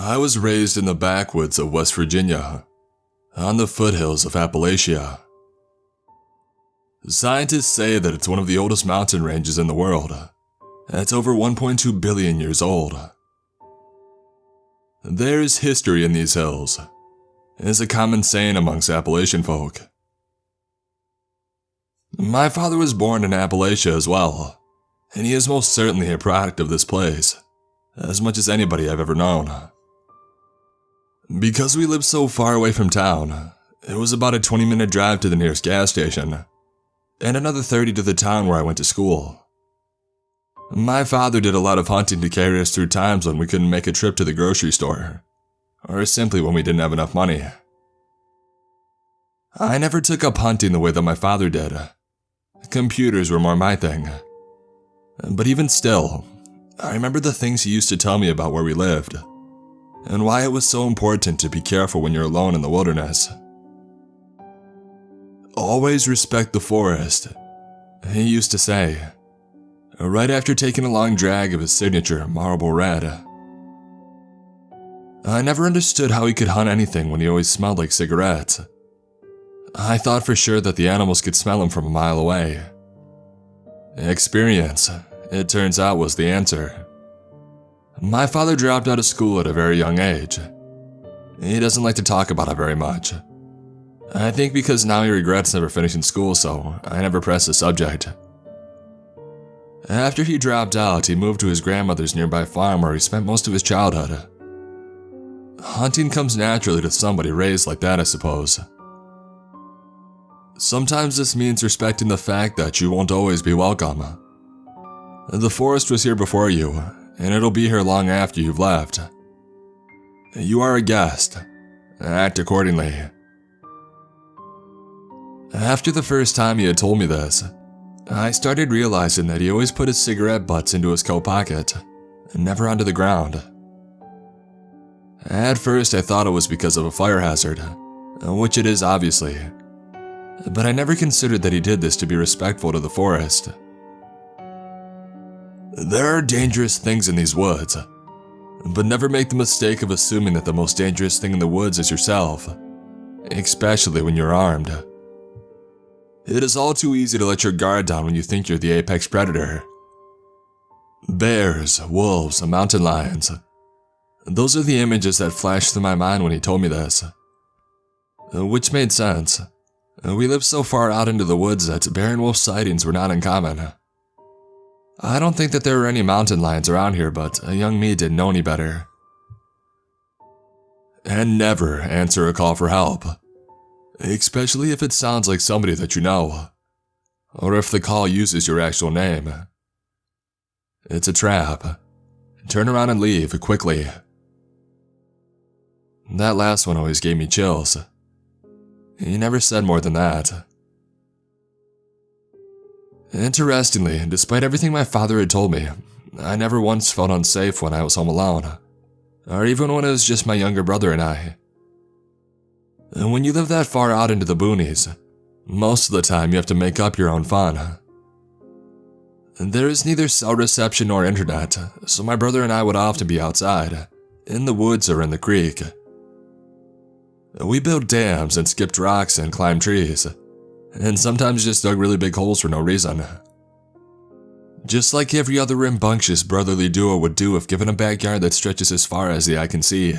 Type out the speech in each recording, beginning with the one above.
I was raised in the backwoods of West Virginia, on the foothills of Appalachia. Scientists say that it's one of the oldest mountain ranges in the world. It's over 1.2 billion years old. There is history in these hills, is a common saying amongst Appalachian folk. My father was born in Appalachia as well, and he is most certainly a product of this place, as much as anybody I've ever known. Because we lived so far away from town, it was about a 20-minute drive to the nearest gas station, and another 30 to the town where I went to school. My father did a lot of hunting to carry us through times when we couldn't make a trip to the grocery store, or simply when we didn't have enough money. I never took up hunting the way that my father did. Computers were more my thing. But even still, I remember the things he used to tell me about where we lived, and why it was so important to be careful when you're alone in the wilderness. Always respect the forest, he used to say, right after taking a long drag of his signature Marlboro Red. I never understood how he could hunt anything when he always smelled like cigarettes. I thought for sure that the animals could smell him from a mile away. Experience, it turns out, was the answer. My father dropped out of school at a very young age. He doesn't like to talk about it very much. I think because now he regrets never finishing school, so I never pressed the subject. After he dropped out, he moved to his grandmother's nearby farm where he spent most of his childhood. Hunting comes naturally to somebody raised like that, I suppose. Sometimes this means respecting the fact that you won't always be welcome. The forest was here before you, and it'll be here long after you've left. You are a guest. Act accordingly. After the first time he had told me this, I started realizing that he always put his cigarette butts into his coat pocket, and never onto the ground. At first I thought it was because of a fire hazard, which it is obviously, but I never considered that he did this to be respectful to the forest. There are dangerous things in these woods, but never make the mistake of assuming that the most dangerous thing in the woods is yourself, especially when you're armed. It is all too easy to let your guard down when you think you're the apex predator. Bears, wolves, and mountain lions. Those are the images that flashed through my mind when he told me this. Which made sense. We lived so far out into the woods that bear and wolf sightings were not uncommon. I don't think that there were any mountain lions around here, but a young me didn't know any better. And never answer a call for help. Especially if it sounds like somebody that you know, or if the call uses your actual name. It's a trap. Turn around and leave quickly. That last one always gave me chills. He never said more than that. Interestingly, despite everything my father had told me, I never once felt unsafe when I was home alone, or even when it was just my younger brother and I. And when you live that far out into the boonies, most of the time you have to make up your own fun. There is neither cell reception nor internet, so my brother and I would often be outside, in the woods or in the creek. We built dams and skipped rocks and climbed trees, and sometimes just dug really big holes for no reason. Just like every other rambunctious brotherly duo would do if given a backyard that stretches as far as the eye can see.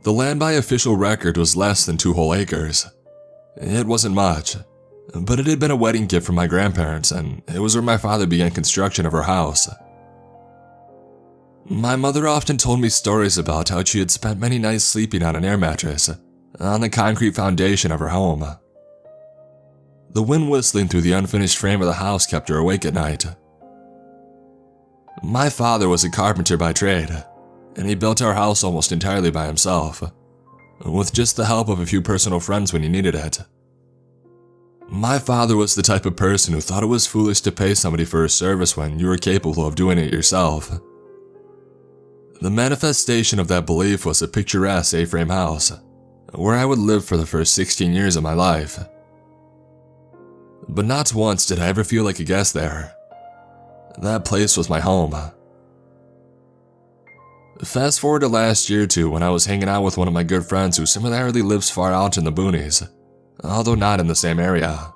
The land by official record was less than 2 whole acres. It wasn't much, but it had been a wedding gift from my grandparents, and it was where my father began construction of our house. My mother often told me stories about how she had spent many nights sleeping on an air mattress on the concrete foundation of her home. The wind whistling through the unfinished frame of the house kept her awake at night. My father was a carpenter by trade, and he built our house almost entirely by himself, with just the help of a few personal friends when he needed it. My father was the type of person who thought it was foolish to pay somebody for a service when you were capable of doing it yourself. The manifestation of that belief was a picturesque A-frame house, where I would live for the first 16 years of my life. But not once did I ever feel like a guest there. That place was my home. Fast forward to last year too, when I was hanging out with one of my good friends who similarly lives far out in the boonies, although not in the same area.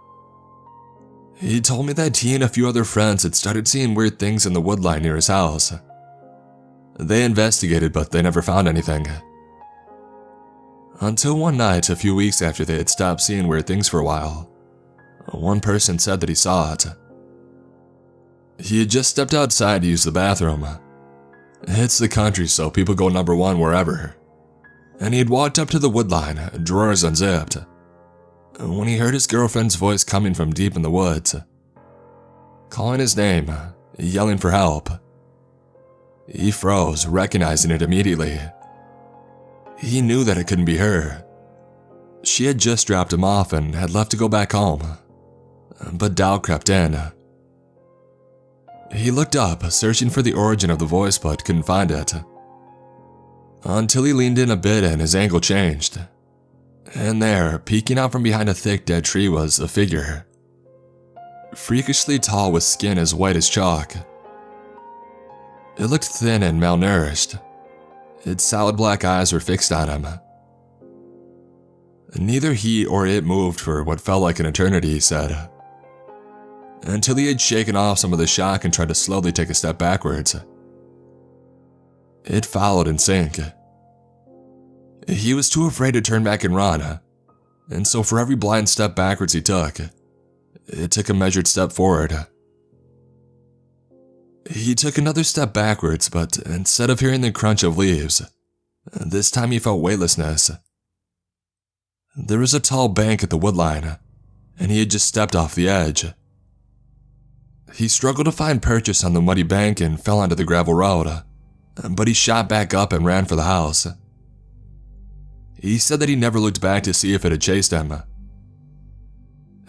He told me that he and a few other friends had started seeing weird things in the woodline near his house. They investigated, but they never found anything. Until one night, a few weeks after they had stopped seeing weird things for a while, one person said that he saw it. He had just stepped outside to use the bathroom. It's the country, so people go number one wherever. And he had walked up to the woodline, drawers unzipped, when he heard his girlfriend's voice coming from deep in the woods, calling his name, yelling for help. He froze, recognizing it immediately. He knew that it couldn't be her. She had just dropped him off and had left to go back home, but doubt crept in. He looked up, searching for the origin of the voice, but couldn't find it. Until he leaned in a bit and his angle changed. And there, peeking out from behind a thick dead tree, was a figure. Freakishly tall with skin as white as chalk. It looked thin and malnourished. Its solid black eyes were fixed on him. Neither he or it moved for what felt like an eternity, he said. Until he had shaken off some of the shock and tried to slowly take a step backwards. It followed in sync. He was too afraid to turn back and run, and so for every blind step backwards he took, it took a measured step forward. He took another step backwards, but instead of hearing the crunch of leaves, this time he felt weightlessness. There was a tall bank at the woodline, and he had just stepped off the edge. He struggled to find purchase on the muddy bank and fell onto the gravel road, but he shot back up and ran for the house. He said that he never looked back to see if it had chased him.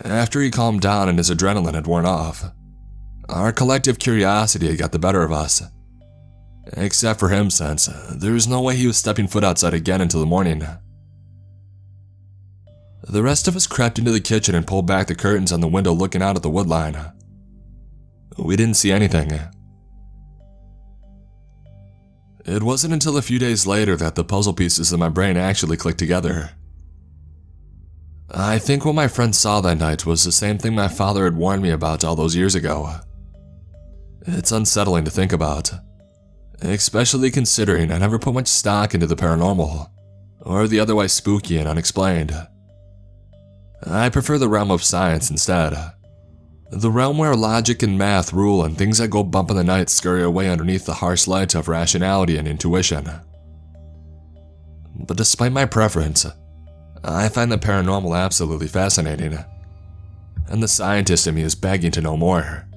After he calmed down and his adrenaline had worn off, our collective curiosity had got the better of us. Except for him, since there was no way he was stepping foot outside again until the morning. The rest of us crept into the kitchen and pulled back the curtains on the window looking out at the woodline. We didn't see anything. It wasn't until a few days later that the puzzle pieces in my brain actually clicked together. I think what my friend saw that night was the same thing my father had warned me about all those years ago. It's unsettling to think about, especially considering I never put much stock into the paranormal, or the otherwise spooky and unexplained. I prefer the realm of science instead. The realm where logic and math rule and things that go bump in the night scurry away underneath the harsh light of rationality and intuition. But despite my preference, I find the paranormal absolutely fascinating, and the scientist in me is begging to know more.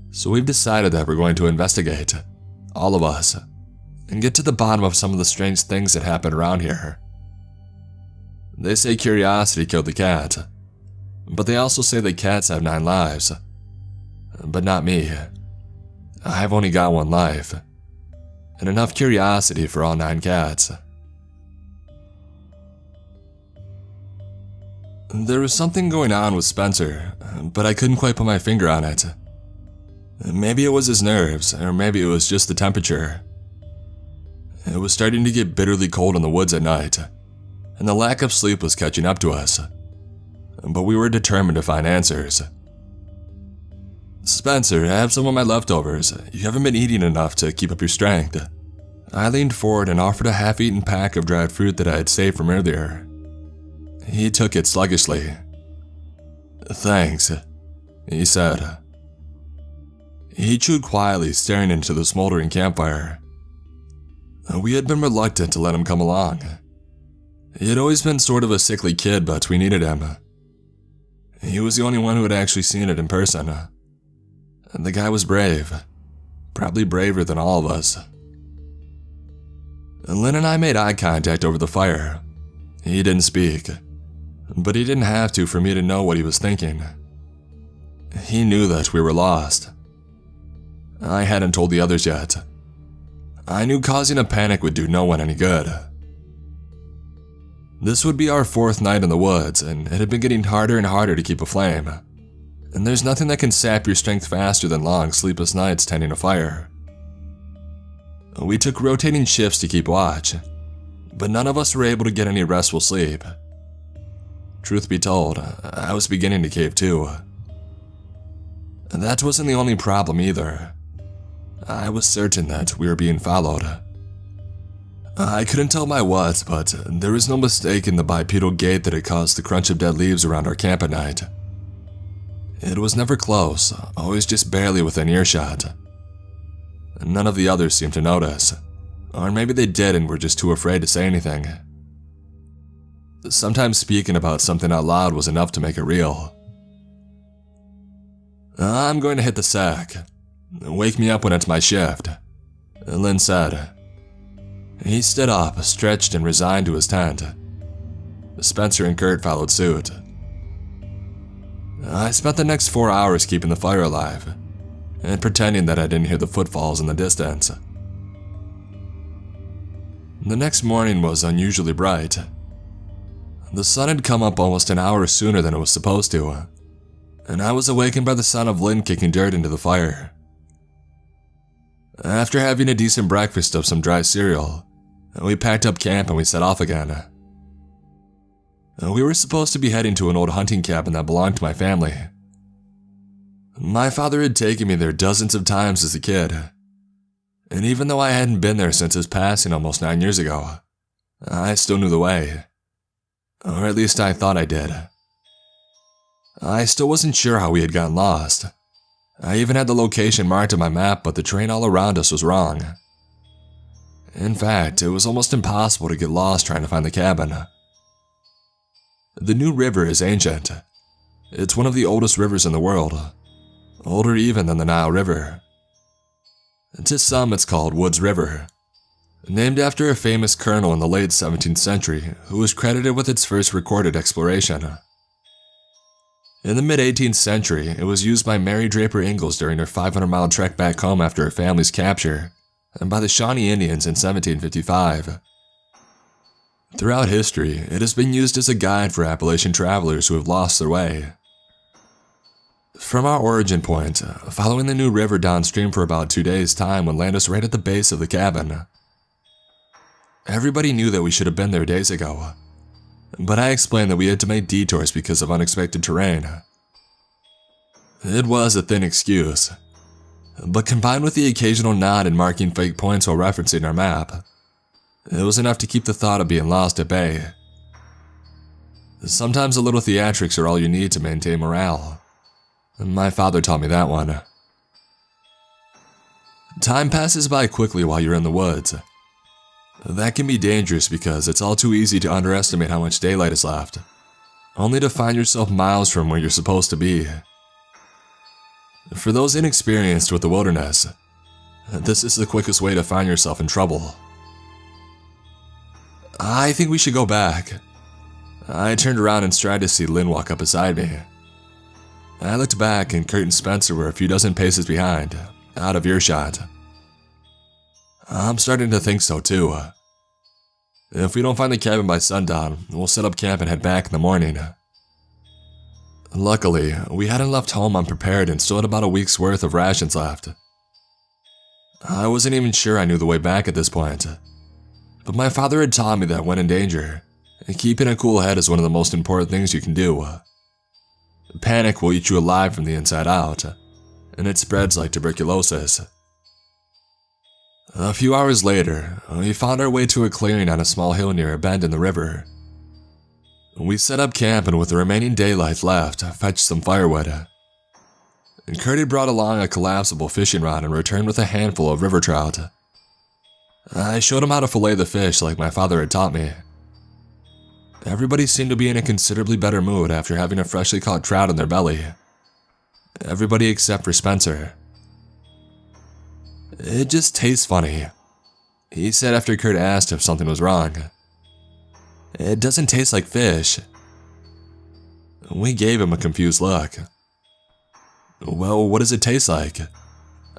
So we've decided that we're going to investigate, all of us, and get to the bottom of some of the strange things that happen around here. They say curiosity killed the cat, but they also say that cats have 9 lives. But not me. I've only got 1 life, and enough curiosity for all 9 cats. There was something going on with Spencer, but I couldn't quite put my finger on it. Maybe it was his nerves, or maybe it was just the temperature. It was starting to get bitterly cold in the woods at night, and the lack of sleep was catching up to us. But we were determined to find answers. "Spencer, I have some of my leftovers. You haven't been eating enough to keep up your strength." I leaned forward and offered a half-eaten pack of dried fruit that I had saved from earlier. He took it sluggishly. "Thanks," he said. He chewed quietly, staring into the smoldering campfire. We had been reluctant to let him come along. He had always been sort of a sickly kid, but we needed him. He was the only one who had actually seen it in person. And the guy was brave. Probably braver than all of us. Lynn and I made eye contact over the fire. He didn't speak, but he didn't have to for me to know what he was thinking. He knew that we were lost. I hadn't told the others yet. I knew causing a panic would do no one any good. This would be our 4th night in the woods, and it had been getting harder and harder to keep aflame. And there's nothing that can sap your strength faster than long, sleepless nights tending a fire. We took rotating shifts to keep watch, but none of us were able to get any restful sleep. Truth be told, I was beginning to cave too. That wasn't the only problem either. I was certain that we were being followed. I couldn't tell by what, but there was no mistaking the bipedal gait that had caused the crunch of dead leaves around our camp at night. It was never close, always just barely within earshot. None of the others seemed to notice, or maybe they did and were just too afraid to say anything. Sometimes speaking about something out loud was enough to make it real. "I'm going to hit the sack. Wake me up when it's my shift," Lynn said. He stood up, stretched and resigned to his tent. Spencer and Kurt followed suit. I spent the next 4 hours keeping the fire alive, and pretending that I didn't hear the footfalls in the distance. The next morning was unusually bright. The sun had come up almost an hour sooner than it was supposed to, and I was awakened by the sound of Lynn kicking dirt into the fire. After having a decent breakfast of some dry cereal, we packed up camp and we set off again. We were supposed to be heading to an old hunting cabin that belonged to my family. My father had taken me there dozens of times as a kid, and even though I hadn't been there since his passing almost 9 years ago, I still knew the way. Or at least I thought I did. I still wasn't sure how we had gotten lost. I even had the location marked on my map, but the terrain all around us was wrong. In fact, it was almost impossible to get lost trying to find the cabin. The New River is ancient. It's one of the oldest rivers in the world, older even than the Nile River. To some, it's called Woods River, named after a famous colonel in the late 17th century who was credited with its first recorded exploration. In the mid-18th century, it was used by Mary Draper Ingalls during her 500-mile trek back home after her family's capture, and by the Shawnee Indians in 1755. Throughout history, it has been used as a guide for Appalachian travelers who have lost their way. From our origin point, following the New River downstream for about 2 days' time would land us right at the base of the cabin. Everybody knew that we should have been there days ago, but I explained that we had to make detours because of unexpected terrain. It was a thin excuse, but combined with the occasional nod and marking fake points while referencing our map, it was enough to keep the thought of being lost at bay. Sometimes a little theatrics are all you need to maintain morale. My father taught me that one. Time passes by quickly while you're in the woods. That can be dangerous because it's all too easy to underestimate how much daylight is left, only to find yourself miles from where you're supposed to be. For those inexperienced with the wilderness, this is the quickest way to find yourself in trouble. "I think we should go back." I turned around and tried to see Lynn walk up beside me. I looked back and Kurt and Spencer were a few dozen paces behind, out of earshot. I'm starting to think so too. If we don't find the cabin by sundown, we'll set up camp and head back in the morning. Luckily, we hadn't left home unprepared and still had about a week's worth of rations left. I wasn't even sure I knew the way back at this point, but my father had taught me that when in danger, keeping a cool head is one of the most important things you can do. Panic will eat you alive from the inside out, and it spreads like tuberculosis. A few hours later, we found our way to a clearing on a small hill near a bend in the river. We set up camp and with the remaining daylight left, fetched some firewood. Kurt had brought along a collapsible fishing rod and returned with a handful of river trout. I showed him how to fillet the fish like my father had taught me. Everybody seemed to be in a considerably better mood after having a freshly caught trout in their belly. Everybody except for Spencer. "It just tastes funny," he said after Kurt asked if something was wrong. "It doesn't taste like fish." We gave him a confused look. "Well, what does it taste like?"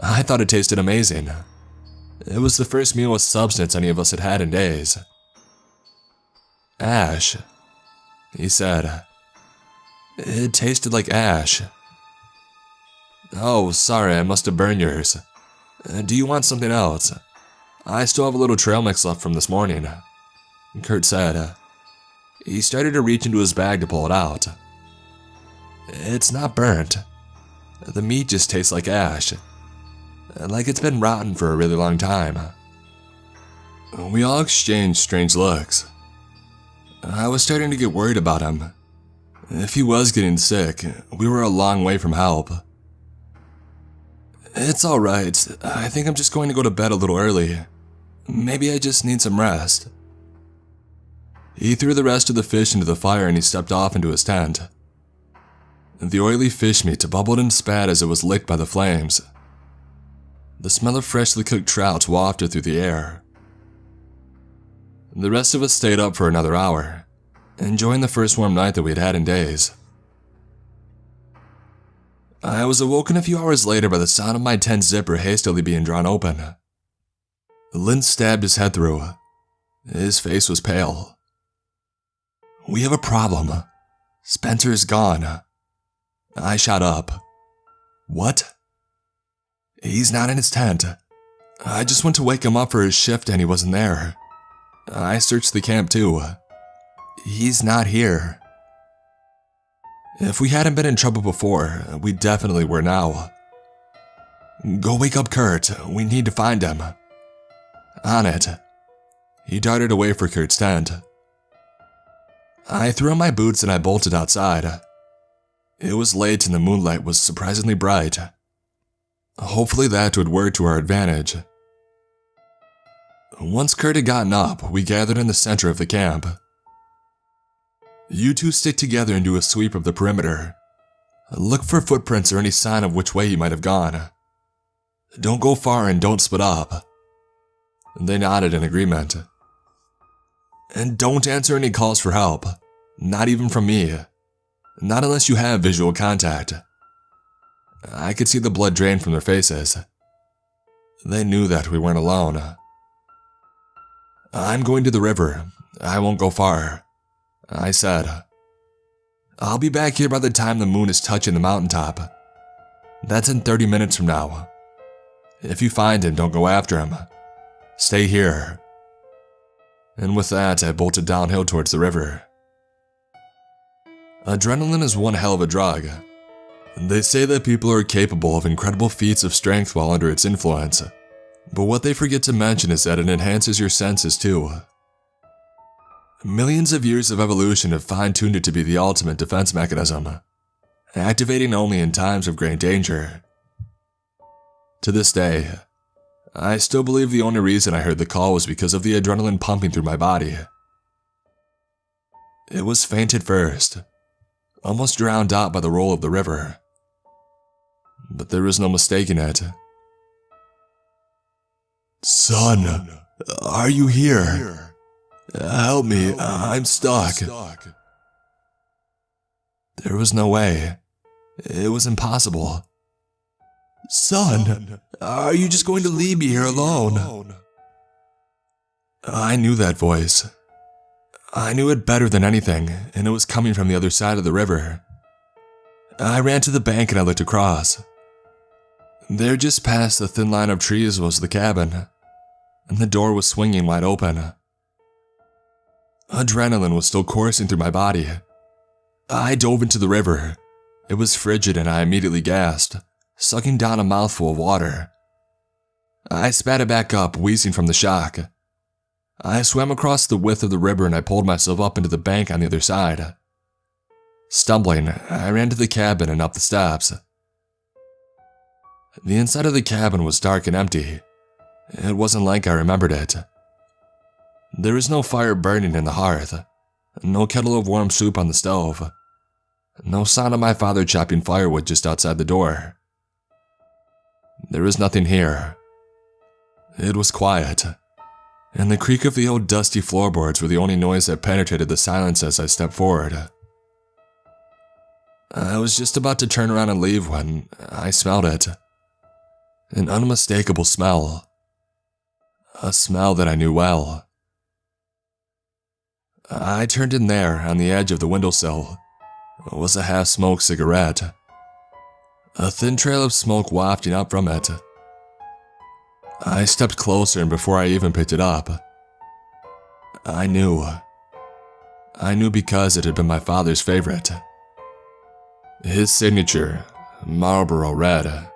I thought it tasted amazing. It was the first meal with substance any of us had had in days. "Ash," he said. "It tasted like ash." "Oh, sorry, I must have burned yours. Do you want something else?" I still have a little trail mix left from this morning, Kurt said. He started to reach into his bag to pull it out. It's not burnt. The meat just tastes like ash, like it's been rotten for a really long time. We all exchanged strange looks. I was starting to get worried about him. If he was getting sick, we were a long way from help. It's alright. I think I'm just going to go to bed a little early. Maybe I just need some rest. He threw the rest of the fish into the fire and he stepped off into his tent. The oily fish meat bubbled and spat as it was licked by the flames. The smell of freshly cooked trout wafted through the air. The rest of us stayed up for another hour, enjoying the first warm night that we had had in days. I was awoken a few hours later by the sound of my tent zipper hastily being drawn open. Lynn stabbed his head through. His face was pale. We have a problem. Spencer is gone. I shot up. What? He's not in his tent. I just went to wake him up for his shift and he wasn't there. I searched the camp too. He's not here. If we hadn't been in trouble before, we definitely were now. Go wake up Kurt. We need to find him. On it. He darted away for Kurt's tent. I threw on my boots and I bolted outside. It was late and the moonlight was surprisingly bright. Hopefully that would work to our advantage. Once Kurt had gotten up, we gathered in the center of the camp. You two stick together and do a sweep of the perimeter. Look for footprints or any sign of which way he might have gone. Don't go far and don't split up. They nodded in agreement. And don't answer any calls for help. Not even from me. Not unless you have visual contact. I could see the blood drain from their faces. They knew that we weren't alone. I'm going to the river. I won't go far, I said. I'll be back here by the time the moon is touching the mountaintop. That's in 30 minutes from now. If you find him, don't go after him. Stay here. And with that, I bolted downhill towards the river. Adrenaline is one hell of a drug. They say that people are capable of incredible feats of strength while under its influence, but what they forget to mention is that it enhances your senses too. Millions of years of evolution have fine-tuned it to be the ultimate defense mechanism, activating only in times of great danger. To this day, I still believe the only reason I heard the call was because of the adrenaline pumping through my body. It was faint at first, almost drowned out by the roll of the river. But there was no mistaking it. Son, are you here? Help me, I'm stuck. There was no way. It was impossible. Son, are you just going to leave me here alone? I knew that voice. I knew it better than anything, and it was coming from the other side of the river. I ran to the bank and I looked across. There, just past the thin line of trees, was the cabin, and the door was swinging wide open. Adrenaline was still coursing through my body. I dove into the river. It was frigid and I immediately gasped, sucking down a mouthful of water. I spat it back up, wheezing from the shock. I swam across the width of the river and I pulled myself up into the bank on the other side. Stumbling, I ran to the cabin and up the steps. The inside of the cabin was dark and empty. It wasn't like I remembered it. There was no fire burning in the hearth, no kettle of warm soup on the stove, no sound of my father chopping firewood just outside the door. There was nothing here. It was quiet, and the creak of the old dusty floorboards were the only noise that penetrated the silence as I stepped forward. I was just about to turn around and leave when I smelled it. An unmistakable smell. A smell that I knew well. I turned in there, on the edge of the windowsill, was a half-smoked cigarette. A thin trail of smoke wafting up from it. I stepped closer, and before I even picked it up, I knew. I knew because it had been my father's favorite. His signature, Marlboro Red.